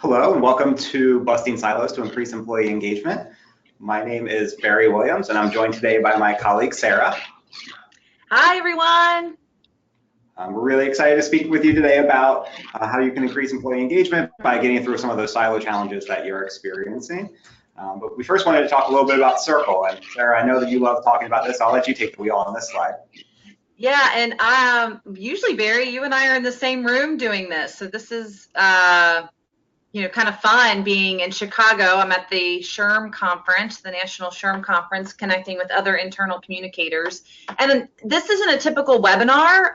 Hello and welcome to Busting Silos to Increase Employee Engagement. My name is Barry Williams and I'm joined today by my colleague Sarah. Hi everyone. We're really excited to speak with you today about how you can increase employee engagement by getting through some of those silo challenges that you're experiencing. But we first wanted to talk a little bit about Cerkl, and Sarah, I know that you love talking about this. I'll let you take the wheel on this slide. Yeah, and usually Barry, you and I are in the same room doing this, so this is kind of fun being in Chicago. I'm at the SHRM conference, the National SHRM Conference, connecting with other internal communicators. And this isn't a typical webinar.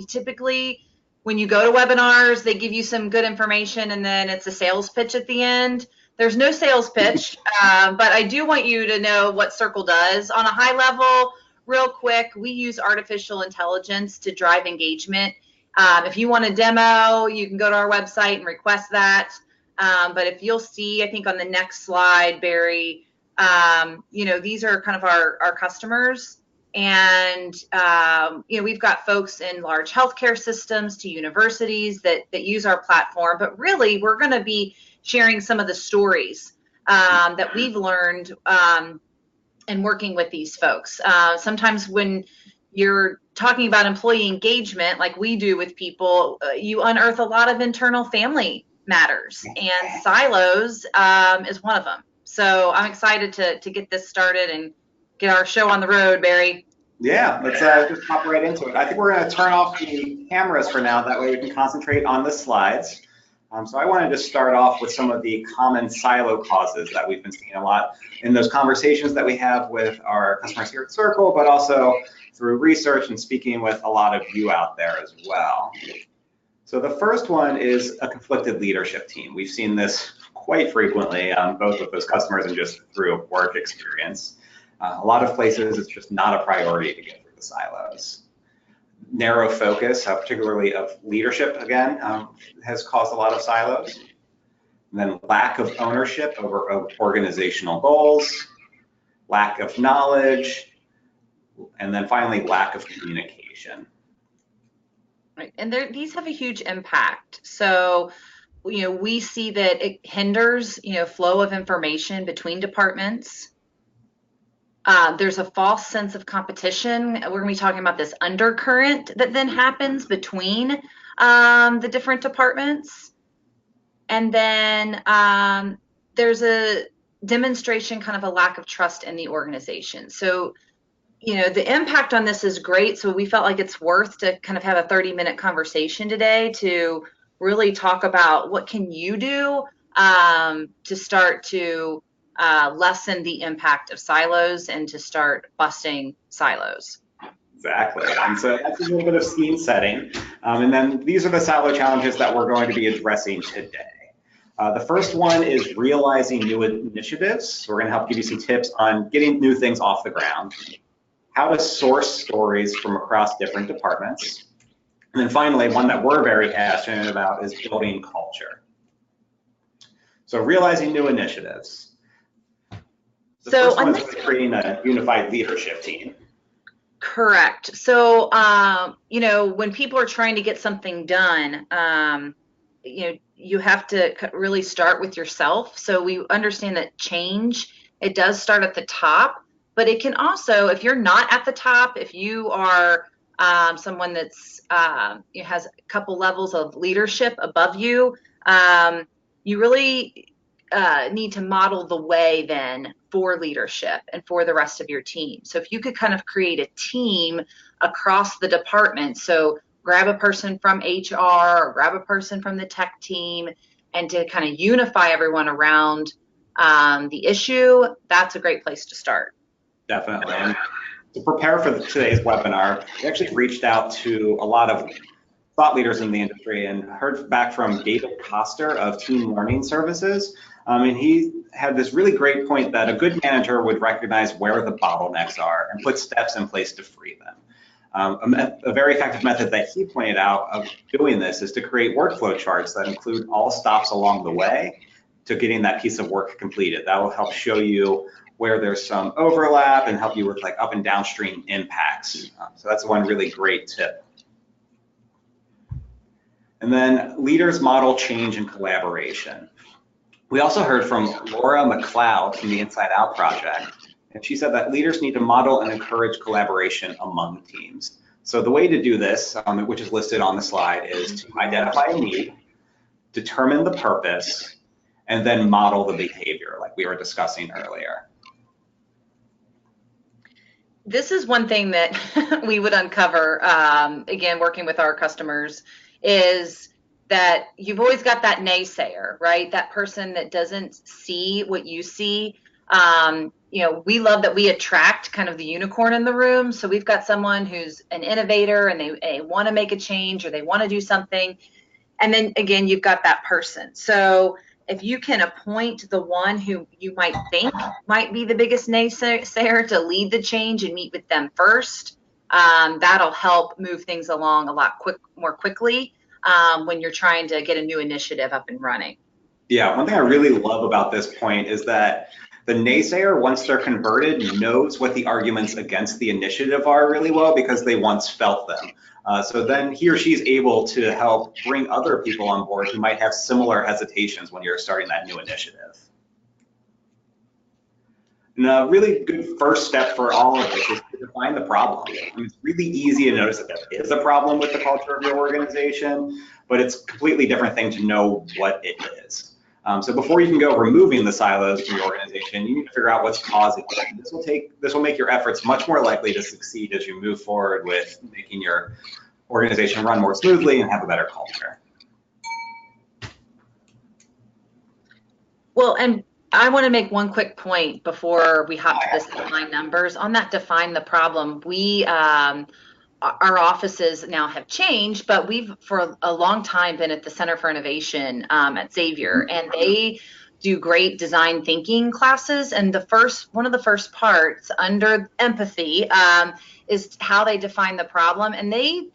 Typically, when you go to webinars, they give you some good information and then it's a sales pitch at the end. There's no sales pitch, but I do want you to know what Cerkl does. On a high level, real quick, we use artificial intelligence to drive engagement. If you want a demo, you can go to our website and request that. But if you'll see, I think on the next slide, Barry, these are kind of our customers. And, we've got folks in large healthcare systems to universities that use our platform. But really, we're going to be sharing some of the stories that we've learned in working with these folks. Sometimes when you're talking about employee engagement, like we do with people, you unearth a lot of internal family matters, and silos is one of them. So I'm excited to get this started and get our show on the road, Barry. Yeah, let's just hop right into it. I think we're going to turn off the cameras for now. That way we can concentrate on the slides. So I wanted to start off with some of the common silo causes that we've been seeing a lot in those conversations that we have with our customers here at Cerkl, but also through research and speaking with a lot of you out there as well. So the first one is a conflicted leadership team. We've seen this quite frequently, both with those customers and just through work experience. A lot of places, it's just not a priority to get through the silos. Narrow focus, particularly of leadership, again, has caused a lot of silos. And then lack of ownership over organizational goals, lack of knowledge, and then finally lack of communication. Right, and these have a huge impact. So, we see that it hinders, flow of information between departments. There's a false sense of competition. We're going to be talking about this undercurrent that then happens between the different departments. And then there's a demonstration, kind of a lack of trust in the organization. So, the impact on this is great. So we felt like it's worth to kind of have a 30-minute conversation today to really talk about what can you do to start to lessen the impact of silos and to start busting silos. Exactly. And so that's a little bit of scene setting. And then these are the silo challenges that we're going to be addressing today. The first one is realizing new initiatives. So we're going to help give you some tips on getting new things off the ground, how to source stories from across different departments. And then finally, one that we're very passionate about is building culture. So realizing new initiatives. The first one is creating a unified leadership team. Correct. So, when people are trying to get something done, you have to really start with yourself. So we understand that change, it does start at the top, but it can also, if you're not at the top, if you are someone that's has a couple levels of leadership above you, you really need to model the way then for leadership and for the rest of your team. So if you could kind of create a team across the department, so grab a person from HR or grab a person from the tech team and to kind of unify everyone around the issue, that's a great place to start. Definitely. And to prepare for today's webinar, we actually reached out to a lot of thought leaders in the industry and heard back from David Koster of Team Learning Services. And he had this really great point that a good manager would recognize where the bottlenecks are and put steps in place to free them. A very effective method that he pointed out of doing this is to create workflow charts that include all stops along the way to getting that piece of work completed. That will help show you where there's some overlap and help you with like up and downstream impacts. So that's one really great tip. And then leaders model change and collaboration. We also heard from Laura McLeod from the Inside Out Project, and she said that leaders need to model and encourage collaboration among teams. So the way to do this, which is listed on the slide, is to identify a need, determine the purpose, and then model the behavior like we were discussing earlier. This is one thing that we would uncover, again, working with our customers, is that you've always got that naysayer, right? That person that doesn't see what you see. You know, we love that we attract kind of the unicorn in the room. So we've got someone who's an innovator and they want to make a change or they want to do something. And then again, you've got that person. So if you can appoint the one who you might think might be the biggest naysayer to lead the change and meet with them first, that'll help move things along a lot more quickly when you're trying to get a new initiative up and running. Yeah, one thing I really love about this point is that the naysayer, once they're converted, knows what the arguments against the initiative are really well because they once felt them. So then he or she's able to help bring other people on board who might have similar hesitations when you're starting that new initiative. And a really good first step for all of this is to define the problem. It's really easy to notice that there is a problem with the culture of your organization, but it's a completely different thing to know what it is. So before you can go removing the silos from your organization, you need to figure out what's causing it. This will make your efforts much more likely to succeed as you move forward with making your organization run more smoothly and have a better culture. Well, and I want to make one quick point before we hop to this define numbers. On that define the problem, we our offices now have changed, but we've for a long time been at the Center for Innovation at Xavier, and they do great design thinking classes. And one of the first parts under empathy is how they define the problem, and they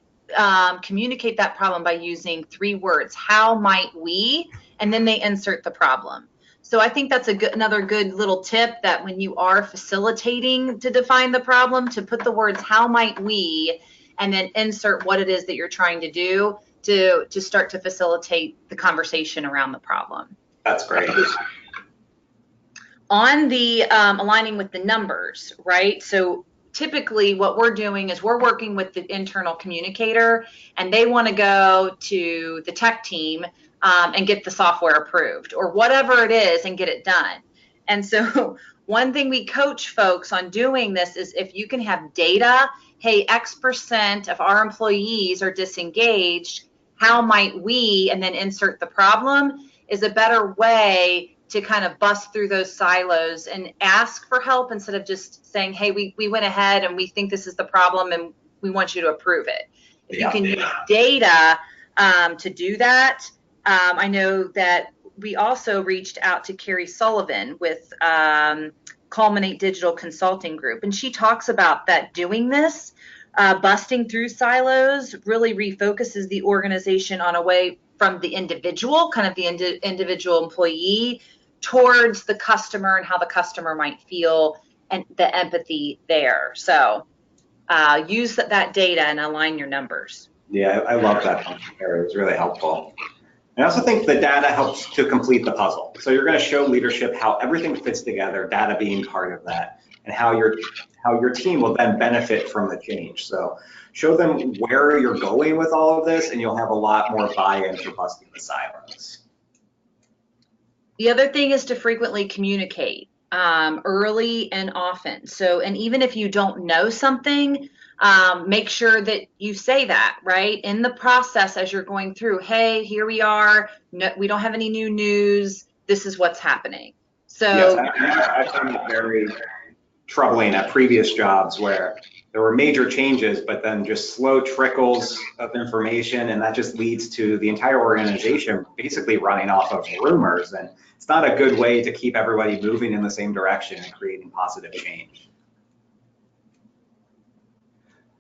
communicate that problem by using 3 words: how might we, and then they insert the problem. So I think that's another good little tip, that when you are facilitating to define the problem, to put the words how might we and then insert what it is that you're trying to do to start to facilitate the conversation around the problem. That's great. On the aligning with the numbers, right? So typically what we're doing is we're working with the internal communicator, and they want to go to the tech team and get the software approved or whatever it is and get it done. And so one thing we coach folks on doing this is, if you can have data, hey, X% of our employees are disengaged, how might we, and then insert the problem, is a better way to kind of bust through those silos and ask for help instead of just saying, hey, we went ahead and we think this is the problem and we want you to approve it. If you can use data to do that, I know that we also reached out to Carrie Sullivan with Culminate Digital Consulting Group, and she talks about that doing this, busting through silos, really refocuses the organization on away from the individual, kind of the individual employee, towards the customer and how the customer might feel and the empathy there. So use that data and align your numbers. Yeah, I love that function, Carrie. It was really helpful. I also think the data helps to complete the puzzle. So you're going to show leadership how everything fits together, data being part of that, and how your team will then benefit from the change. So show them where you're going with all of this, and you'll have a lot more buy-in for busting the silos. The other thing is to frequently communicate early and often. So, and even if you don't know something, make sure that you say that, right? In the process as you're going through, hey, here we are, no, we don't have any new news, this is what's happening. So yes, I found it very troubling at previous jobs where there were major changes, but then just slow trickles of information, and that just leads to the entire organization basically running off of rumors, and it's not a good way to keep everybody moving in the same direction and creating positive change.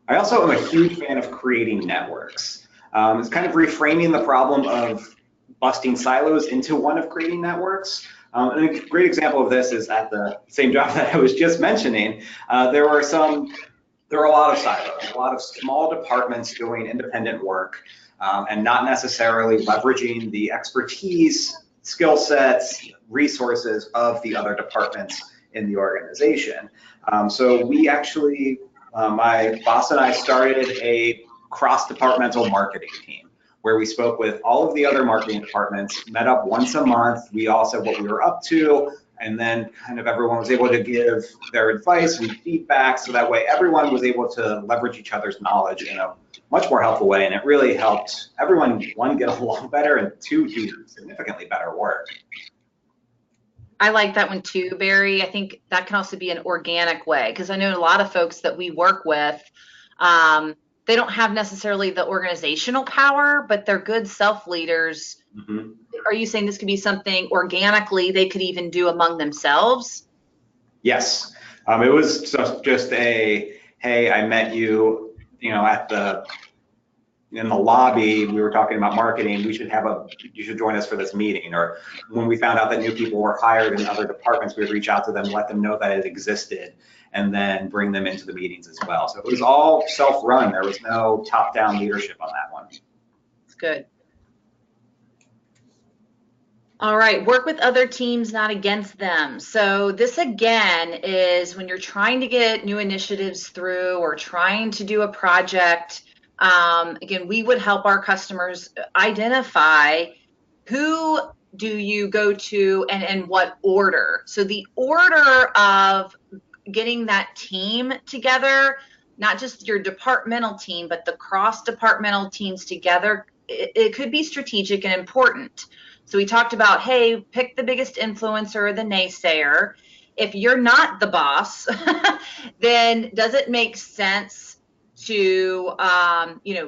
I also am a huge fan of creating networks. It's kind of reframing the problem of busting silos into one of creating networks. And a great example of this is at the same job that I was just mentioning. There were a lot of silos, a lot of small departments doing independent work. and not necessarily leveraging the expertise, skill sets, resources of the other departments in the organization. So we actually, my boss and I started a cross-departmental marketing team where we spoke with all of the other marketing departments, met up once a month. We all said what we were up to, and then kind of everyone was able to give their advice and feedback, so that way everyone was able to leverage each other's knowledge in a much more helpful way, and it really helped everyone, one, get along better, and two, do significantly better work. I like that one too, Barry. I think that can also be an organic way, because I know a lot of folks that we work with, they don't have necessarily the organizational power, but they're good self-leaders. Mm-hmm. Are you saying this could be something organically they could even do among themselves? Yes. It was just a, hey, I met you, in the lobby, we were talking about marketing, you should join us for this meeting. Or when we found out that new people were hired in other departments, we would reach out to them, let them know that it existed, and then bring them into the meetings as well. So it was all self-run. There was no top-down leadership on that one. That's good. All right, work with other teams, not against them. So this again is when you're trying to get new initiatives through or trying to do a project. Again, we would help our customers identify who do you go to and in what order. So the order of getting that team together, not just your departmental team, but the cross-departmental teams together, it could be strategic and important. So we talked about, hey, pick the biggest influencer or the naysayer. If you're not the boss, then does it make sense to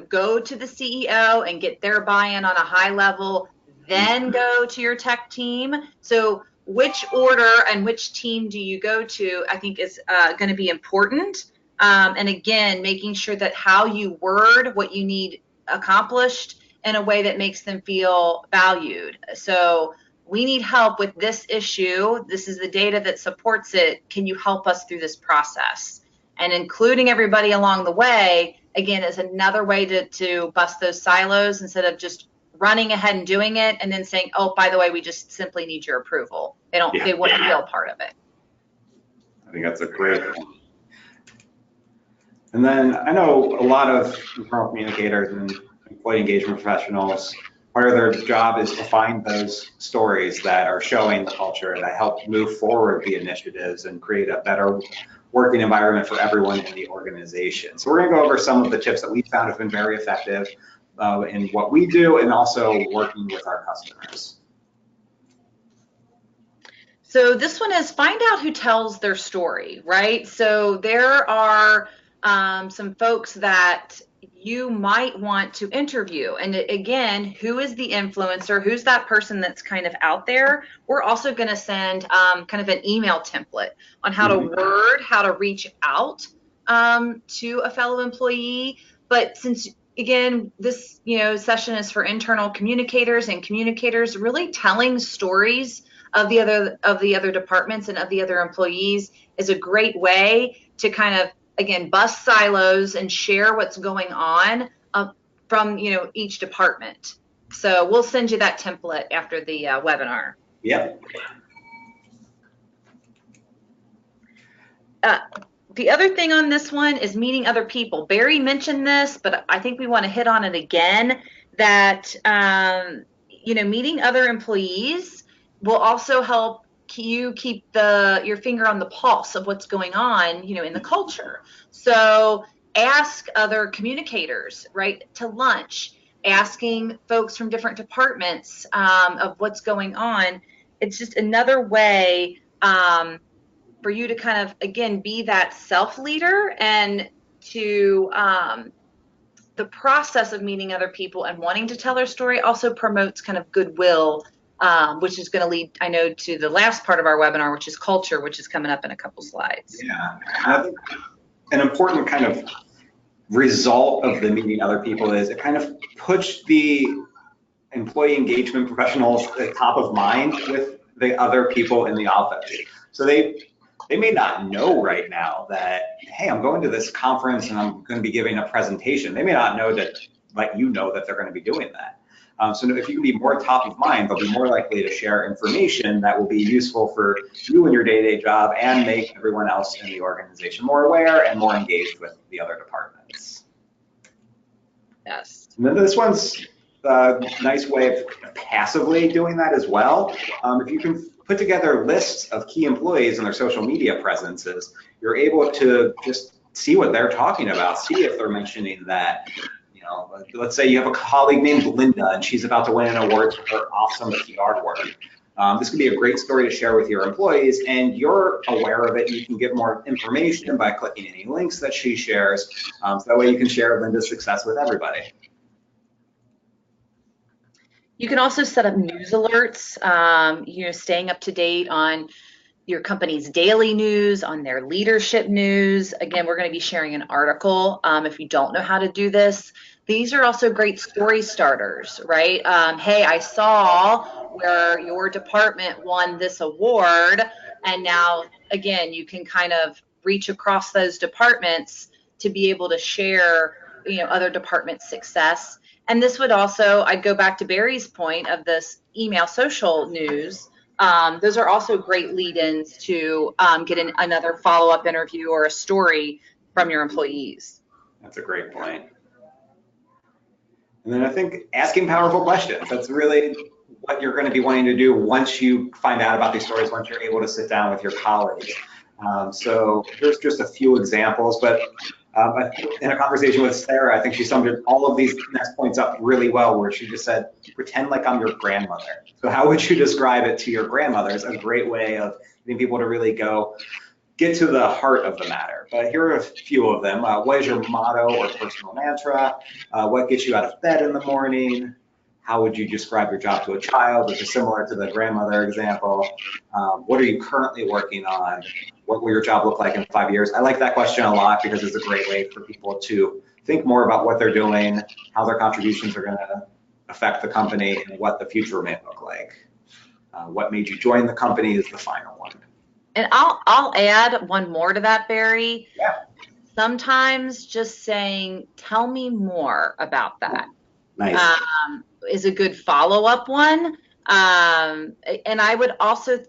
go to the CEO and get their buy-in on a high level, then go to your tech team? So which order and which team do you go to, I think is going to be important. And again, making sure that how you word what you need accomplished in a way that makes them feel valued. So we need help with this issue. This is the data that supports it. Can you help us through this process? And including everybody along the way, again, is another way to bust those silos instead of just running ahead and doing it and then saying, oh, by the way, we just simply need your approval. They wouldn't feel part of it. I think that's a great point. And then I know a lot of internal communicators and employee engagement professionals, part of their job is to find those stories that are showing the culture that help move forward the initiatives and create a better working environment for everyone in the organization. So we're going to go over some of the tips that we found have been very effective in what we do and also working with our customers. So this one is find out who tells their story, right? So there are some folks that you might want to interview. And again, who is the influencer? Who's that person that's kind of out there? We're also going to send kind of an email template on how to word, how to reach out to a fellow employee. But since, again, this session is for internal communicators and communicators, really telling stories of the other departments and of the other employees is a great way to kind of, again, bust silos and share what's going on from each department. So we'll send you that template after the webinar. Yep. The other thing on this one is meeting other people. Barry mentioned this, but I think we want to hit on it again, that meeting other employees will also help you keep your finger on the pulse of what's going on, in the culture. So ask other communicators, right, to lunch, asking folks from different departments of what's going on. It's just another way for you to kind of, again, be that self-leader, and to the process of meeting other people and wanting to tell their story also promotes kind of goodwill, which is going to lead, I know, to the last part of our webinar, which is culture, which is coming up in a couple slides. Yeah, I think an important kind of result of the meeting other people is it kind of puts the employee engagement professionals at top of mind with the other people in the office. So they may not know right now that, hey, I'm going to this conference and I'm going to be giving a presentation. They may not know that let you know that they're going to be doing that. So if you can be more top of mind, they'll be more likely to share information that will be useful for you in your day-to-day job and make everyone else in the organization more aware and more engaged with the other departments. Yes. And then this one's a nice way of passively doing that as well. If you can put together lists of key employees and their social media presences, you're able to just see what they're talking about, see if they're mentioning that. Let's say you have a colleague named Linda and she's about to win an award for her awesome PR work. This could be a great story to share with your employees, and you're aware of it. You can get more information by clicking any links that she shares. So that way you can share Linda's success with everybody. You can also set up news alerts, staying up to date on your company's daily news, on their leadership news. Again, we're going to be sharing an article if you don't know how to do this. These are also great story starters, right? Hey, I saw where your department won this award, and now, again, you can kind of reach across those departments to be able to share, other departments' success. And this would also, I'd go back to Barry's point of this email social news. Those are also great lead-ins to get another follow-up interview or a story from your employees. That's a great point. And then I think asking powerful questions, that's really what you're going to be wanting to do once you find out about these stories, once you're able to sit down with your colleagues. So here's just a few examples, but in a conversation with Sarah, I think she summed all of these next points up really well, where she just said, pretend like I'm your grandmother. So how would you describe it to your grandmother? Is a great way of getting people to really get to the heart of the matter. But here are a few of them. What is your motto or personal mantra? What gets you out of bed in the morning? How would you describe your job to a child, which is similar to the grandmother example? What are you currently working on? What will your job look like in 5 years? I like that question a lot because it's a great way for people to think more about what they're doing, how their contributions are going to affect the company, and what the future may look like. What made you join the company is the final one. And I'll add one more to that, Barry. Yeah. Sometimes just saying, tell me more about that. Nice. Is a good follow-up one. And I would also,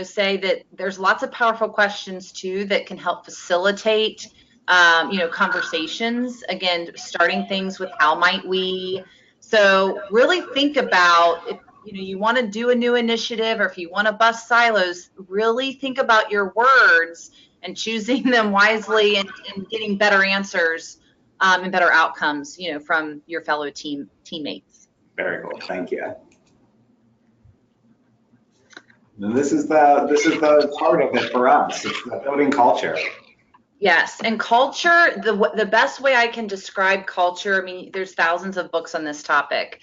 say that there's lots of powerful questions too that can help facilitate, conversations. Again, starting things with how might we. So really think about if you want to do a new initiative, or if you want to bust silos, really think about your words and choosing them wisely and getting better answers and better outcomes, from your fellow teammates. Very cool. Thank you. And this is the part of it for us. It's the building culture. Yes, and culture, the best way I can describe culture, I mean, there's thousands of books on this topic,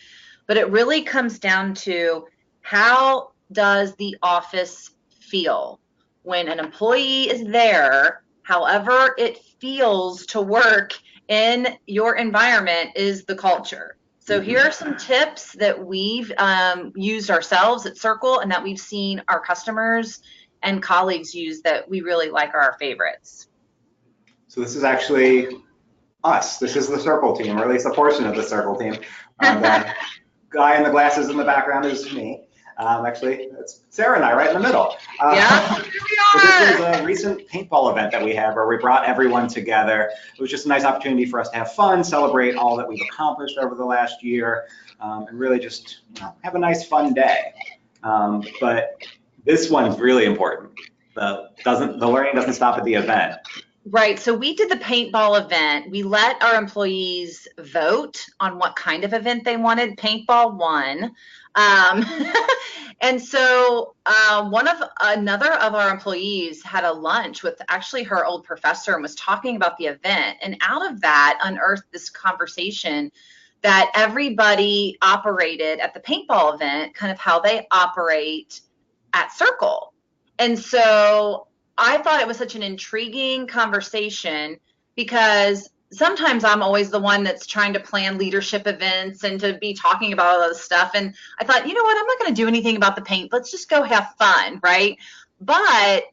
but it really comes down to how does the office feel when an employee is there, however it feels to work in your environment is the culture. So here are some tips that we've used ourselves at Cerkl and that we've seen our customers and colleagues use that we really like are our favorites. So this is actually us. This is the Cerkl team, or at least a portion of the Cerkl team. That guy in the glasses in the background is me. Actually, it's Sarah and I right in the middle. Yeah, here we are. This was a recent paintball event that we had where we brought everyone together. It was just a nice opportunity for us to have fun, celebrate all that we've accomplished over the last year, and really just have a nice, fun day. But this one's really important. The learning doesn't stop at the event. Right. So we did the paintball event. We let our employees vote on what kind of event they wanted. Paintball won. And so another of our employees had a lunch with actually her old professor and was talking about the event. And out of that unearthed this conversation that everybody operated at the paintball event, kind of how they operate at Cerkl. And so I thought it was such an intriguing conversation because sometimes I'm always the one that's trying to plan leadership events and to be talking about all this stuff. And I thought, you know what, I'm not going to do anything about the paint. Let's just go have fun, right? But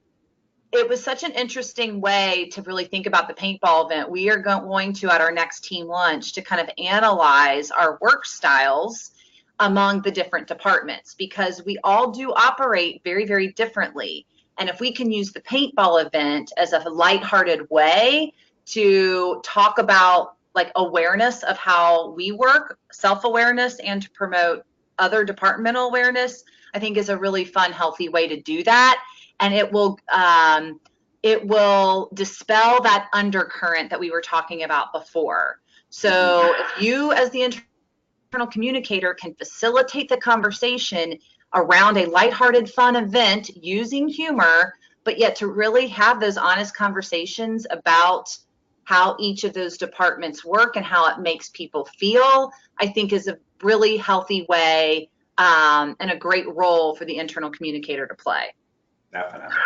it was such an interesting way to really think about the paintball event. We are going to, at our next team lunch, to kind of analyze our work styles among the different departments, because we all do operate very, very differently. And if we can use the paintball event as a lighthearted way to talk about like awareness of how we work, self-awareness, and to promote other departmental awareness, I think is a really fun, healthy way to do that. And it will dispel that undercurrent that we were talking about before. So if you, as the internal communicator, can facilitate the conversation around a lighthearted, fun event using humor, but yet to really have those honest conversations about how each of those departments work and how it makes people feel, I think is a really healthy way and a great role for the internal communicator to play. Definitely.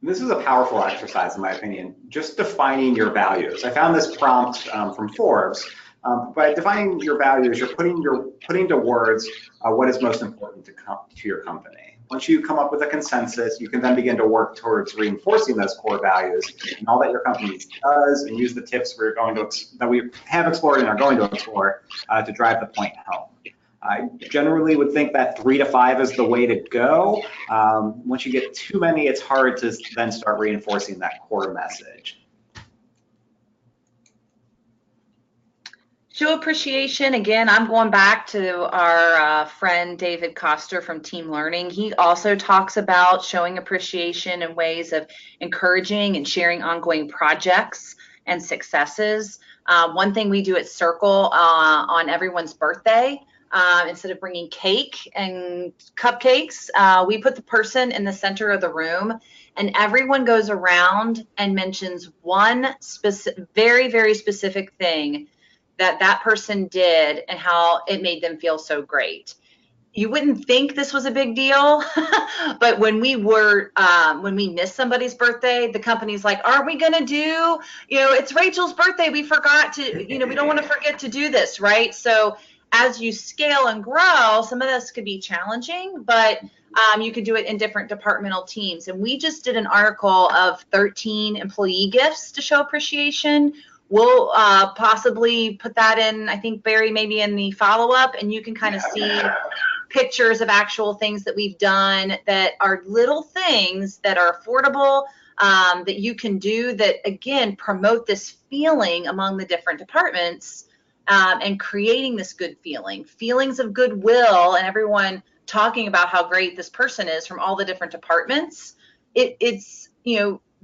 This is a powerful exercise, in my opinion, just defining your values. I found this prompt from Forbes. By defining your values, you're putting to words what is most important to your company. Once you come up with a consensus, you can then begin to work towards reinforcing those core values and all that your company does, and use the tips that we have explored and are going to explore to drive the point home. I generally would think that 3 to 5 is the way to go. Once you get too many, it's hard to then start reinforcing that core message. Show appreciation. Again, I'm going back to our friend David Koster from Team Learning. He also talks about showing appreciation in ways of encouraging and sharing ongoing projects and successes. One thing we do at Cerkl on everyone's birthday, instead of bringing cake and cupcakes, we put the person in the center of the room, and everyone goes around and mentions one very, very specific thing that person did and how it made them feel so great. You wouldn't think this was a big deal, but when we miss somebody's birthday, the company's like, are we going to do, it's Rachel's birthday. We forgot to, we don't want to forget to do this, right? So as you scale and grow, some of this could be challenging, but you could do it in different departmental teams. And we just did an article of 13 employee gifts to show appreciation. We'll possibly put that in, I think, Barry, maybe in the follow-up, and you can kind of see pictures of actual things that we've done that are little things that are affordable, that you can do that, again, promote this feeling among the different departments and creating this good feelings of goodwill, and everyone talking about how great this person is from all the different departments. It's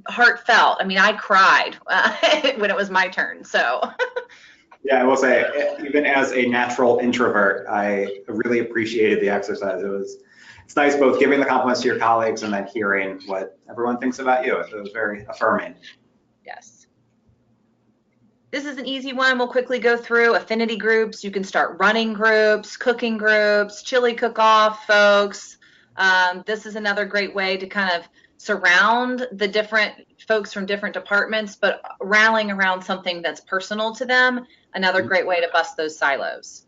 heartfelt. I mean, I cried when it was my turn. So yeah, I will say, even as a natural introvert, I really appreciated the exercise. It's nice both giving the compliments to your colleagues and then hearing what everyone thinks about you. It was very affirming. Yes. This is an easy one. We'll quickly go through affinity groups. You can start running groups, cooking groups, chili cook-off folks. This is another great way to kind of surround the different folks from different departments, but rallying around something that's personal to them. Another great way to bust those silos.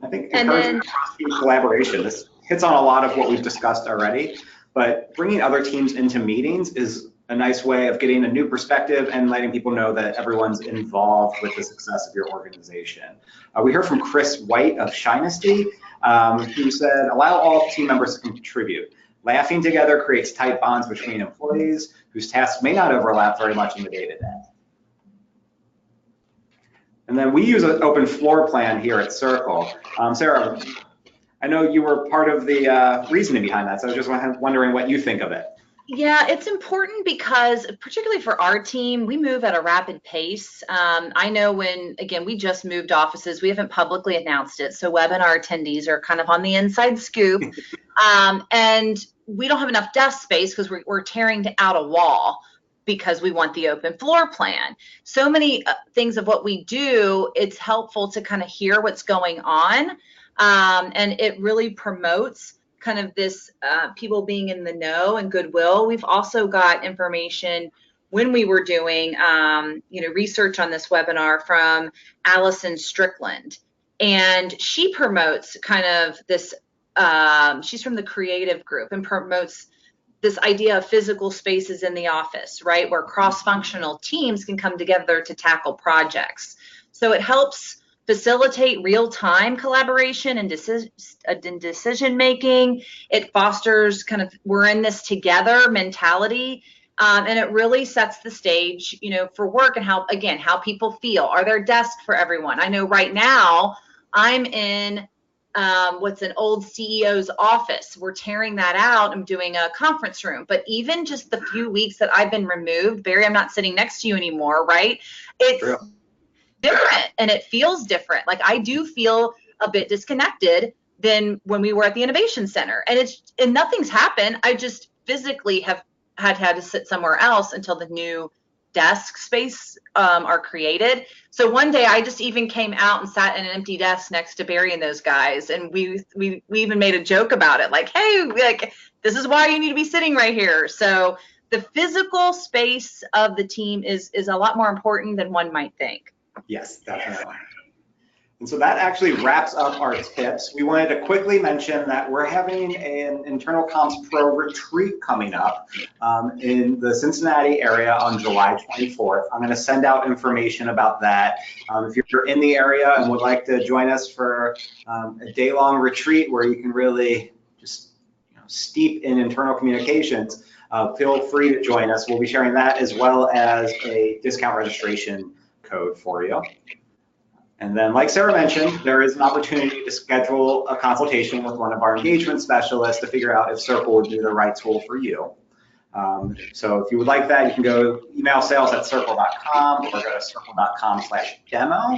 I think encouraging cross-team collaboration. This hits on a lot of what we've discussed already, but bringing other teams into meetings is a nice way of getting a new perspective and letting people know that everyone's involved with the success of your organization. We heard from Chris White of Shinesty, who said, allow all team members to contribute. Laughing together creates tight bonds between employees whose tasks may not overlap very much in the day-to-day. And then we use an open floor plan here at Cerkl. Sarah, I know you were part of the reasoning behind that, so I was just wondering what you think of it. Yeah, it's important because, particularly for our team, we move at a rapid pace. I know again, we just moved offices. We haven't publicly announced it, so webinar attendees are kind of on the inside scoop. And we don't have enough desk space because we're tearing out a wall because we want the open floor plan. So many things of what we do, it's helpful to kind of hear what's going on. And it really promotes kind of this people being in the know and goodwill. We've also got information when we were doing research on this webinar from Allison Strickland, and she promotes kind of this she's from the creative group and promotes this idea of physical spaces in the office, right, where cross-functional teams can come together to tackle projects. So it helps facilitate real-time collaboration and decision making. It fosters kind of we're in this together mentality, and it really sets the stage, for work and how people feel. Are there desks for everyone? I know right now I'm in what's an old CEO's office. We're tearing that out. I'm doing a conference room. But even just the few weeks that I've been removed, Barry, I'm not sitting next to you anymore, right? It's True. Different and it feels different. Like I do feel a bit disconnected than when we were at the Innovation Center. And nothing's happened. I just physically have had to sit somewhere else until the new desk space are created. So one day I just even came out and sat in an empty desk next to Barry and those guys, and we even made a joke about it, like, hey, like this is why you need to be sitting right here. So the physical space of the team is a lot more important than one might think. Yes, definitely. And so that actually wraps up our tips. We wanted to quickly mention that we're having an Internal Comms Pro retreat coming up in the Cincinnati area on July 24th. I'm going to send out information about that. If you're in the area and would like to join us for a day-long retreat where you can really just steep in internal communications, feel free to join us. We'll be sharing that as well as a discount registration code for you. And then, like Sarah mentioned, there is an opportunity to schedule a consultation with one of our engagement specialists to figure out if Cerkl would be the right tool for you. So if you would like that, you can go email sales@cerkl.com or go to cerkl.com/demo.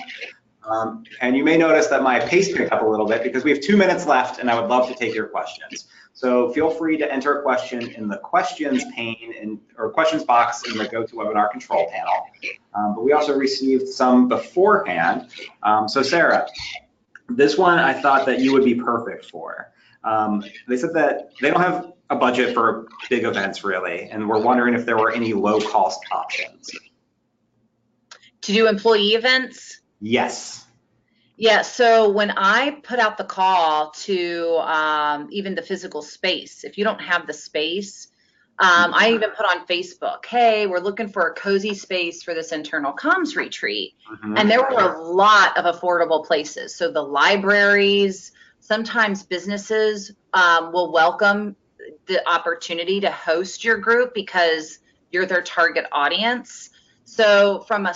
And you may notice that my pace picked up a little bit because we have 2 minutes left and I would love to take your questions. So feel free to enter a question in the questions pane or questions box in the GoToWebinar control panel. But we also received some beforehand. So Sarah, this one I thought that you would be perfect for. They said that they don't have a budget for big events really, and we're wondering if there were any low-cost options. To do employee events? Yes. Yeah, so when I put out the call to even the physical space, if you don't have the space, I even put on Facebook, hey, we're looking for a cozy space for this internal comms retreat. And there were a lot of affordable places. So the libraries, sometimes businesses will welcome the opportunity to host your group because you're their target audience. So from a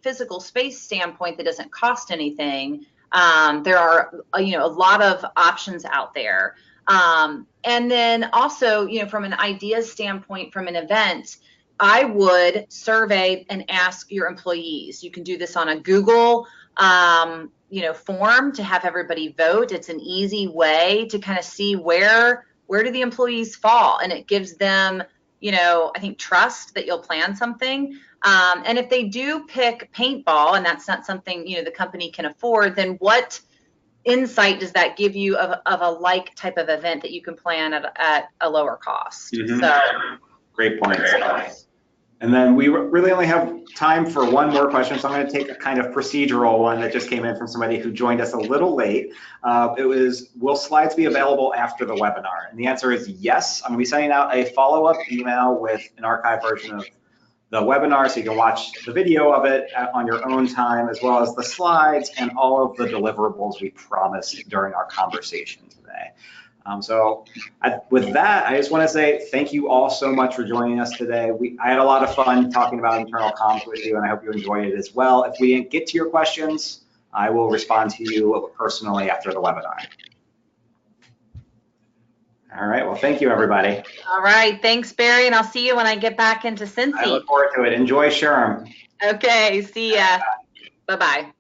physical space standpoint that doesn't cost anything, there are a lot of options out there. And then also, from an ideas standpoint from an event, I would survey and ask your employees. You can do this on a Google form to have everybody vote. It's an easy way to kind of see where do the employees fall, and it gives them I think trust that you'll plan something. And if they do pick paintball and that's not something, the company can afford, then what insight does that give you of a like type of event that you can plan at a lower cost? So great point. And then we really only have time for one more question, so I'm going to take a kind of procedural one that just came in from somebody who joined us a little late. It was, will slides be available after the webinar? And the answer is yes. I'm going to be sending out a follow-up email with an archived version of the webinar so you can watch the video of it on your own time, as well as the slides and all of the deliverables we promised during our conversation today. With that, I just want to say thank you all so much for joining us today. I had a lot of fun talking about internal comms with you, and I hope you enjoyed it as well. If we didn't get to your questions, I will respond to you personally after the webinar. All right, well, thank you, everybody. All right, thanks, Barry, and I'll see you when I get back into Cincy. I look forward to it. Enjoy SHRM. Okay, see ya. Bye-bye.